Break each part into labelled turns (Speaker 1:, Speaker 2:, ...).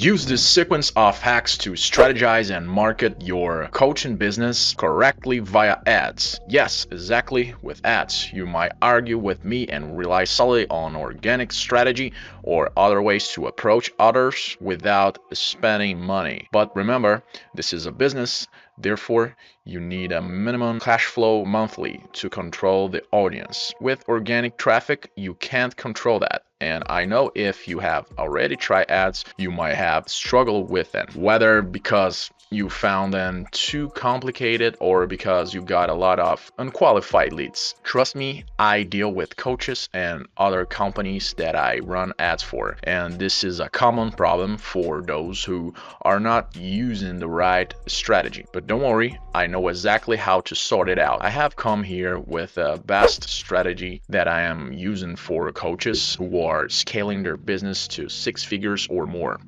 Speaker 1: Use this sequence of hacks to strategize and market your coaching business correctly via ads. Yes, exactly, with ads. You might argue with me and rely solely on organic strategy or other ways to approach others without spending money. But remember, this is a business, therefore, you need a minimum cash flow monthly to control the audience. With organic traffic, you can't control that. And I know if you have already tried ads, you might have struggled with them, whether because you found them too complicated or because you got a lot of unqualified leads. Trust me, I deal with coaches and other companies that I run ads for, and this is a common problem for those who are not using the right strategy. But don't worry, I know exactly how to sort it out. I have come here with the best strategy that I am using for coaches who are scaling their business to 6 figures or more.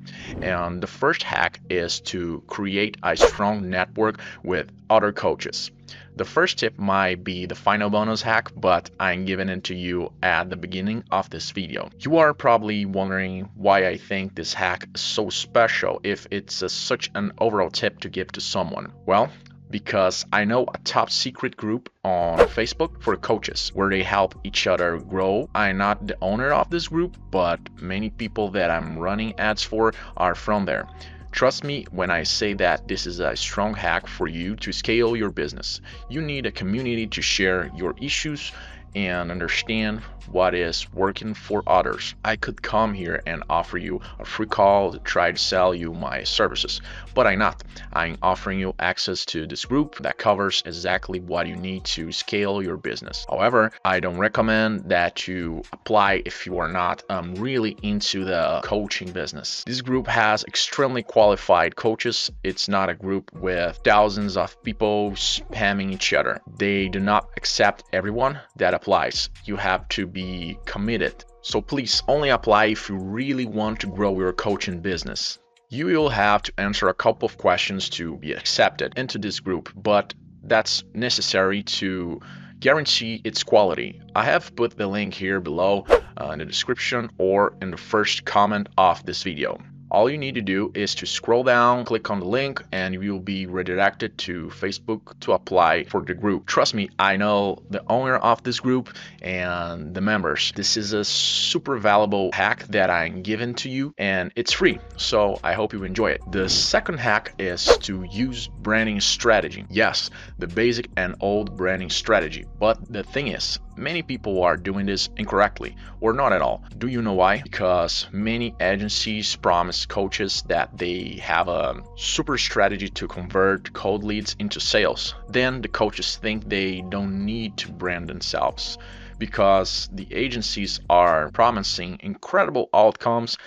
Speaker 1: And the first hack is to create a strong network with other coaches. The first tip might be the final bonus hack, but I'm giving it to you at the beginning of this video. You are probably wondering why I think this hack is so special if it's such an overall tip to give to someone. Well, because I know a top secret group on Facebook for coaches where they help each other grow. I'm not the owner of this group, but many people that I'm running ads for are from there. Trust me when I say that this is a strong hack for you to scale your business. You need a community to share your issues and understand what is working for others. I could come here and offer you a free call to try to sell you my services, but I'm not. I'm offering you access to this group that covers exactly what you need to scale your business. However, I don't recommend that you apply if you are not really into the coaching business. This group has extremely qualified coaches. It's not a group with thousands of people spamming each other. They do not accept everyone that applies. You have to be committed. So please only apply if you really want to grow your coaching business. You will have to answer a couple of questions to be accepted into this group, but that's necessary to guarantee its quality. I have put the link here below in the description or in the first comment of this video. All you need to do is to scroll down, click on the link, and you will be redirected to Facebook to apply for the group. Trust me, I know the owner of this group and the members. This is a super valuable hack that I'm giving to you, and it's free, so I hope you enjoy it. The second hack is to use branding strategy. Yes, the basic and old branding strategy, but the thing is, many people are doing this incorrectly or not at all. Do you know why? Because many agencies promise coaches that they have a super strategy to convert cold leads into sales. Then the coaches think they don't need to brand themselves because the agencies are promising incredible outcomes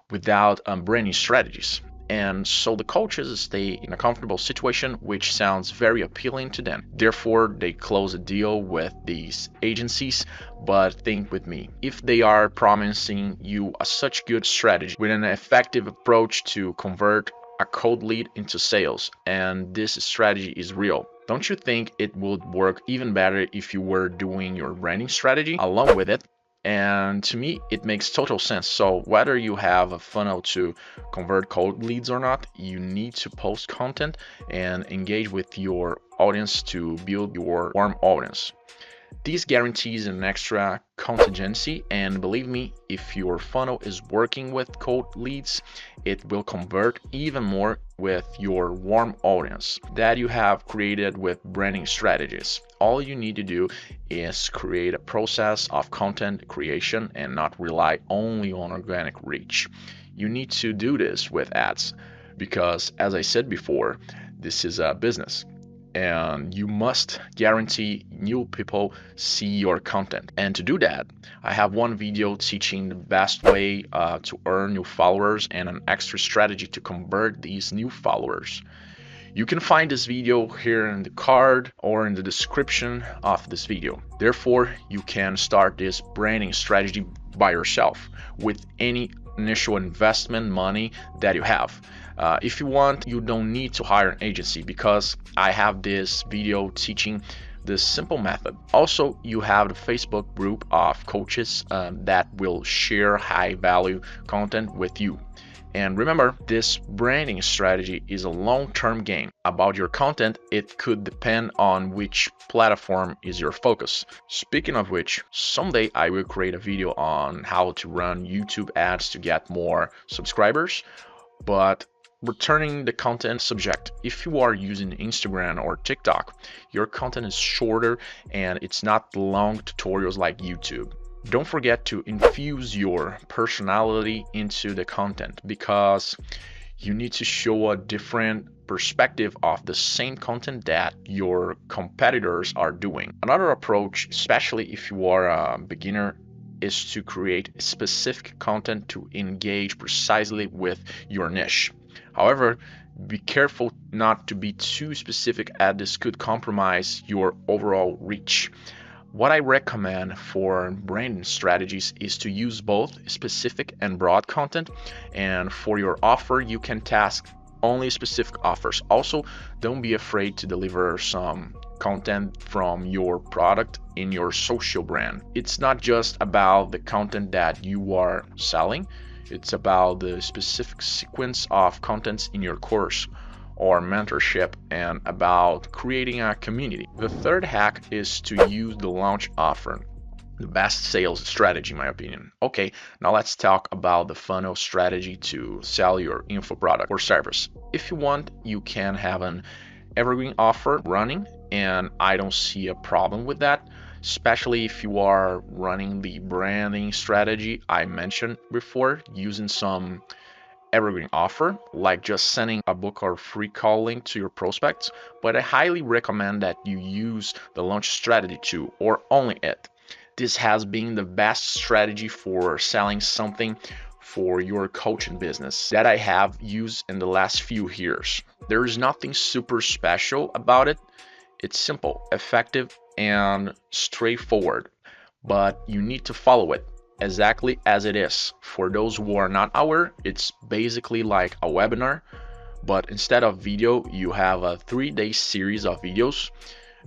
Speaker 1: without branding strategies. And so the coaches stay in a comfortable situation, which sounds very appealing to them. Therefore, they close a deal with these agencies. But think with me, if they are promising you such good strategy with an effective approach to convert a cold lead into sales, and this strategy is real, don't you think it would work even better if you were doing your branding strategy along with it? And to me, it makes total sense. So whether you have a funnel to convert cold leads or not, you need to post content and engage with your audience to build your warm audience. This guarantees an extra contingency, and believe me, if your funnel is working with cold leads, it will convert even more with your warm audience that you have created with branding strategies. All you need to do is create a process of content creation and not rely only on organic reach. You need to do this with ads because, as I said before, this is a business. And you must guarantee new people see your content. And to do that, I have one video teaching the best way to earn new followers and an extra strategy to convert these new followers. You can find this video here in the card or in the description of this video. Therefore, you can start this branding strategy by yourself with any initial investment money that you have. If you want, you don't need to hire an agency because I have this video teaching this simple method. Also, you have the Facebook group of coaches that will share high value content with you. And remember, this branding strategy is a long-term game. About your content, it could depend on which platform is your focus. Speaking of which, someday I will create a video on how to run YouTube ads to get more subscribers, but returning the content subject, if you are using Instagram or TikTok, your content is shorter and it's not long tutorials like YouTube. Don't forget to infuse your personality into the content, because you need to show a different perspective of the same content that your competitors are doing. Another approach, especially if you are a beginner, is to create specific content to engage precisely with your niche. However, be careful not to be too specific, as this could compromise your overall reach. What I recommend for branding strategies is to use both specific and broad content, and for your offer, you can task only specific offers. Also, don't be afraid to deliver some content from your product in your social brand. It's not just about the content that you are selling, it's about the specific sequence of contents in your course or mentorship, and about creating a community. The third hack is to use the launch offer, the best sales strategy in my opinion. Okay, now let's talk about the funnel strategy to sell your info product or service. If you want, you can have an evergreen offer running, and I don't see a problem with that, especially if you are running the branding strategy I mentioned before, using some evergreen offer, like just sending a book or free call link to your prospects. But I highly recommend that you use the launch strategy too, or only it. This has been the best strategy for selling something for your coaching business that I have used in the last few years. There is nothing super special about it. It's simple, effective, and straightforward, but you need to follow it exactly as it is. For those who are not aware, it's basically like a webinar, but instead of video, you have a 3-day series of videos.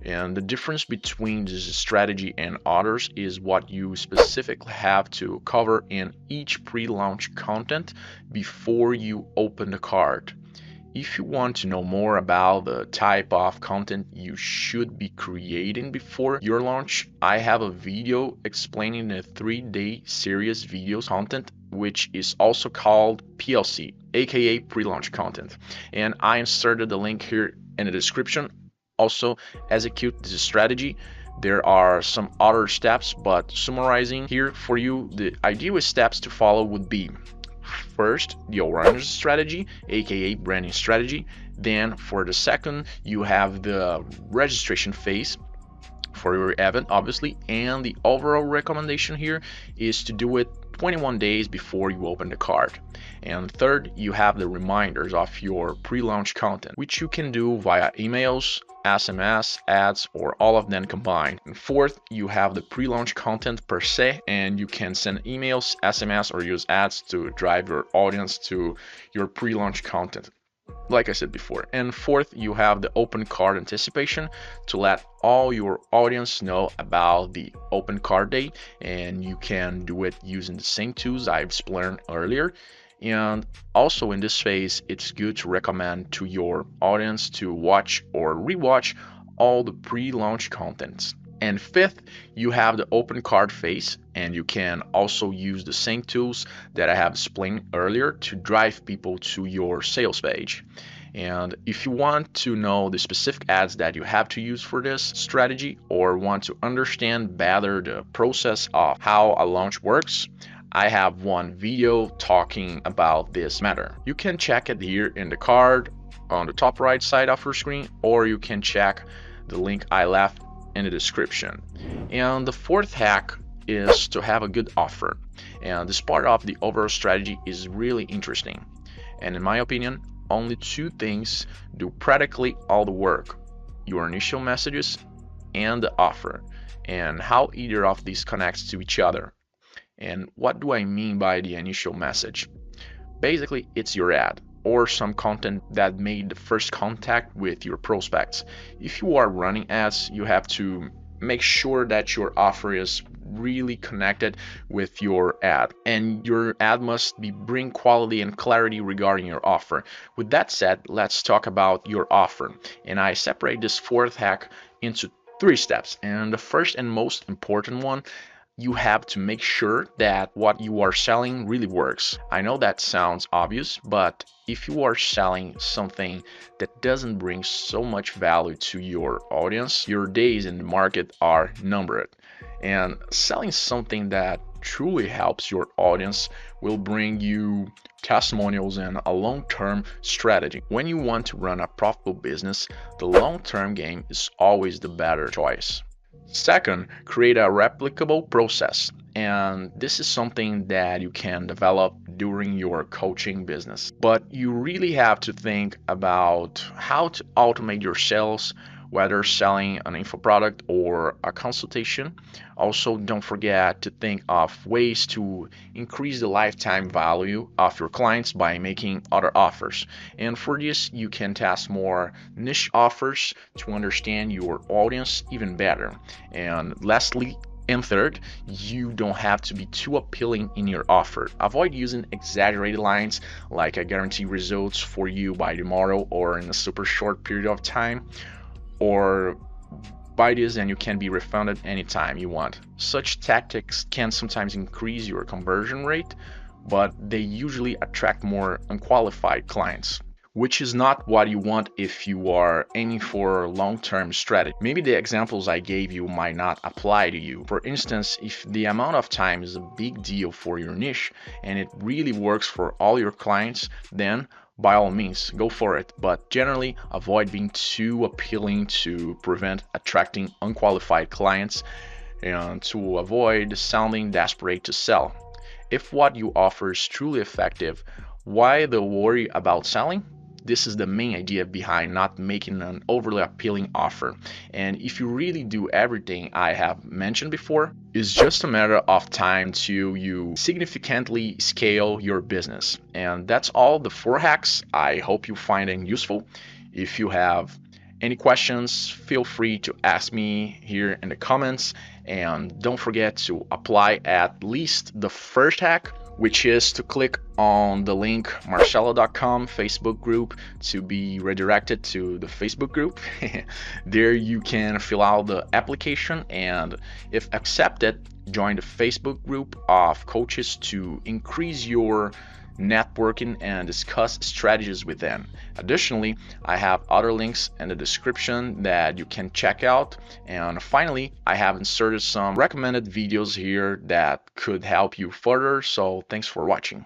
Speaker 1: And the difference between this strategy and others is what you specifically have to cover in each pre-launch content before you open the cart. If you want to know more about the type of content you should be creating before your launch, I have a video explaining the 3-day series videos content, which is also called PLC, aka pre-launch content. And I inserted the link here in the description. Also, execute this strategy. There are some other steps, but summarizing here for you, the ideal steps to follow would be: first, the awareness strategy, aka branding strategy. Then for the second, you have the registration phase for your event, obviously, and the overall recommendation here is to do it 21 days before you open the cart. And third, you have the reminders of your pre-launch content, which you can do via emails, SMS, ads, or all of them combined. And fourth, you have the pre-launch content per se, and you can send emails, SMS, or use ads to drive your audience to your pre-launch content, like I said before. And fourth, you have the open cart anticipation to let all your audience know about the open cart day, and you can do it using the same tools I've explained earlier. And also in this phase, it's good to recommend to your audience to watch or rewatch all the pre-launch contents. And fifth, you have the open cart phase, and you can also use the same tools that I have explained earlier to drive people to your sales page. And if you want to know the specific ads that you have to use for this strategy, or want to understand better the process of how a launch works, I have one video talking about this matter. You can check it here in the card on the top right side of your screen, or you can check the link I left in the description. And the fourth hack is to have a good offer. And this part of the overall strategy is really interesting. And in my opinion, only two things do practically all the work: your initial messages and the offer, and how either of these connects to each other. And what do I mean by the initial message? Basically, it's your ad or some content that made the first contact with your prospects. If you are running ads, you have to make sure that your offer is really connected with your ad, and your ad must be bring quality and clarity regarding your offer. With that said, let's talk about your offer, and I separate this fourth hack into 3 steps. And the first and most important one, you have to make sure that what you are selling really works. I know that sounds obvious, but if you are selling something that doesn't bring so much value to your audience, your days in the market are numbered. And selling something that truly helps your audience will bring you testimonials and a long-term strategy. When you want to run a profitable business, the long-term game is always the better choice. Second, create a replicable process. And this is something that you can develop during your coaching business. But you really have to think about how to automate your sales, whether selling an info product or a consultation. Also, don't forget to think of ways to increase the lifetime value of your clients by making other offers. And for this, you can test more niche offers to understand your audience even better. And lastly, and third, you don't have to be too appealing in your offer. Avoid using exaggerated lines like I guarantee results for you by tomorrow or in a super short period of time, or buy this and you can be refunded anytime you want. Such tactics can sometimes increase your conversion rate, but they usually attract more unqualified clients, which is not what you want if you are aiming for long-term strategy. Maybe the examples I gave you might not apply to you. For instance, if the amount of time is a big deal for your niche and it really works for all your clients, then by all means, go for it. But generally, avoid being too appealing to prevent attracting unqualified clients and to avoid sounding desperate to sell. If what you offer is truly effective, why the worry about selling? This is the main idea behind not making an overly appealing offer. And if you really do everything I have mentioned before, it's just a matter of time till you significantly scale your business. And that's all the 4 hacks. I hope you find them useful. If you have any questions, feel free to ask me here in the comments. And don't forget to apply at least the first hack, which is to click on the link marcelo.com Facebook group to be redirected to the Facebook group. There you can fill out the application, and if accepted, join the Facebook group of coaches to increase your networking and discuss strategies with them. Additionally, I have other links in the description that you can check out. And finally, I have inserted some recommended videos here that could help you further. So thanks for watching.